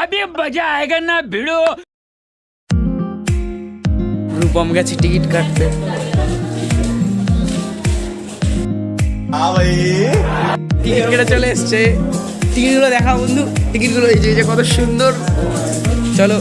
अभी मजा आएगा ना भिड़ो। রূপম গেছি টিকিট কাটতে। টিকিট কেটে চলে এসছে। টিকিটগুলো দেখা বন্ধু, টিকিটগুলো এই যে কত সুন্দর। চলো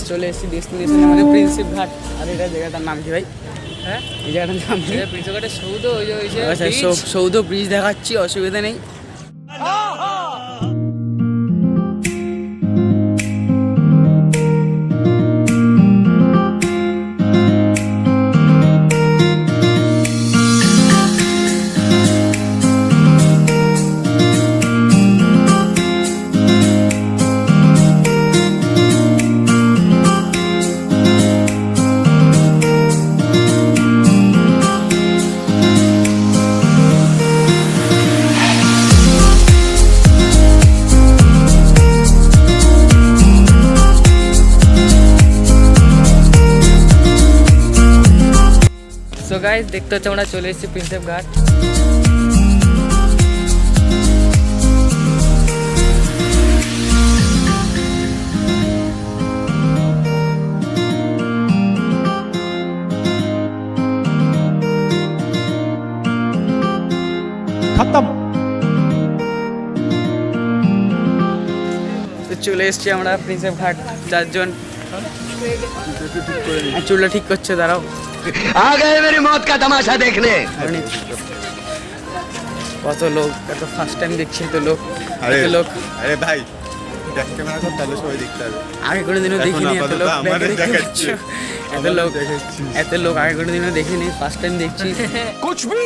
চলে এসেছি ডেস্টিনেশন আমাদের প্রিন্সেপ ঘাট। আর এটা জায়গাটার নাম কি ভাই? হ্যাঁ এই জায়গাটার নাম কি? प्रिंसेप घाटेर सौध ওই যে আচ্ছা সৌধ ব্রিজ দেখাচ্ছি, অসুবিধা নেই। সো গাইস দেখতে হচ্ছে আমরা চলে এসেছি প্রিন্সেপ ঘাট। खत्म। তো চলে এসেছি আমরা প্রিন্সেপ ঘাট চারজন। চুলটা ঠিক করছে, দাঁড়াও। आ गए मेरी मौत का तमाशा देखने। কত লোক, এত ফার্স্ট টাইম দেখছি তো লোক। আরে এত লোক আরে ভাই ব্যাক ক্যামেরা তো তাহলে সবাই দেখতে হবে। আগে কোনোদিনও দেখিনি এত লোক। আমাদের দেখতে পাচ্ছ? দেখাচ্ছি এত লোক, এত লোক আগে কোনোদিনও দেখিনি, ফার্স্ট টাইম দেখছি। कुछ भी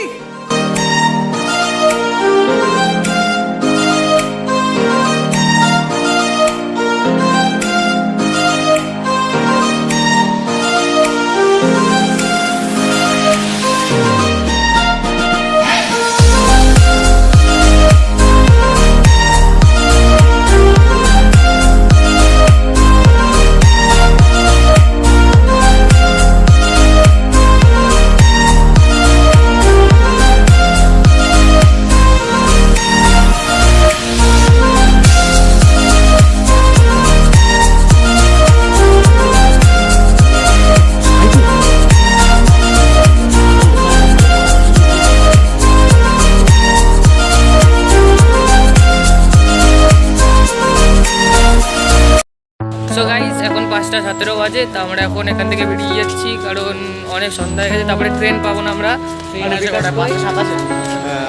সো গাইস এখন 5:17 বাজে। তো আমরা এখন এখান থেকে বেরিয়ে যাচ্ছি, কারণ অনেক সন্ধ্যা হয়ে গেছে। তারপরে ট্রেন পাবো না আমরা। ট্রেন আছে কটা? 5:27।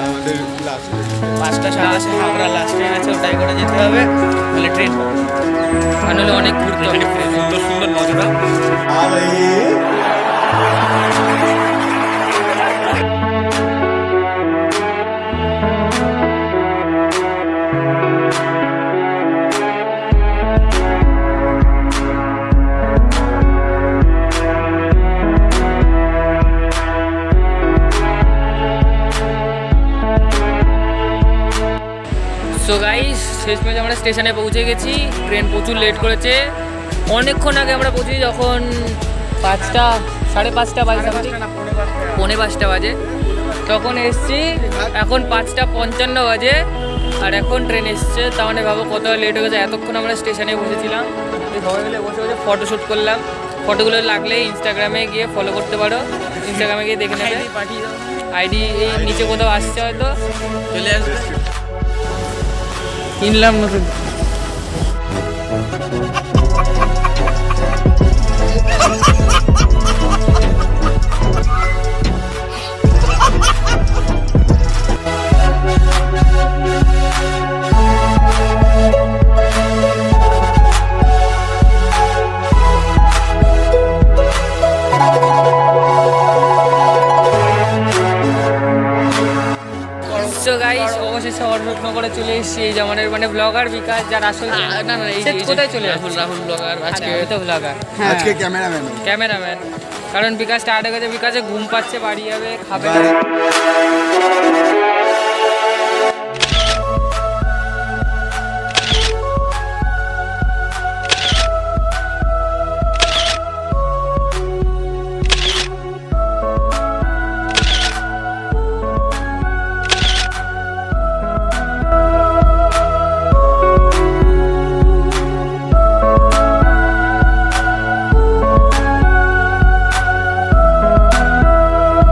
আমাদের লাস্ট 5:27 আমরা লাস্ট ট্রেন আছে, ওটাই করে যেতে হবে। তাহলে ট্রেন পাবো, আর নাহলে অনেক ঘুরতে হবে। সুন্দর সুন্দর নজরা। শেষমেশ আমরা স্টেশনে পৌঁছে গেছি। ট্রেন প্রচুর লেট করেছে। অনেকক্ষণ আগে আমরা পৌঁছেছি, যখন 5টা 5:30 বাজে, পৌনে 5টা বাজে তখন এসছি। এখন 5:55 বাজে আর এখন ট্রেন এসছে। তার মানে ভাবো কত লেট হয়ে গেছে। এতক্ষণ আমরা স্টেশনে বসেছিলাম, সবাই মিলে বসে বসে ফটোশ্যুট করলাম। ফটোগুলো লাগলে ইনস্টাগ্রামে গিয়ে ফলো করতে পারো, ইনস্টাগ্রামে গিয়ে দেখে নেবে। আইডি এই নিচে কোথাও আসছে, হয়তো চলে আসবে। কিনলাম নতুন। সো গাইস, অবশেষে অর্ডার করে চলে এসেছি। এই যে আমাদের মানে ব্লগার বিকাশ, যার আসল না এই কোথায় চলে রাহুল ব্লগার, আজকে তো ব্লগার, আজকে ক্যামেরাম্যান ক্যামেরাম্যান। কারণ বিকাশ স্টার্ট হয়ে গেছে, বিকাশে ঘুম পাচ্ছে, বাড়ি যাবে, খাবে।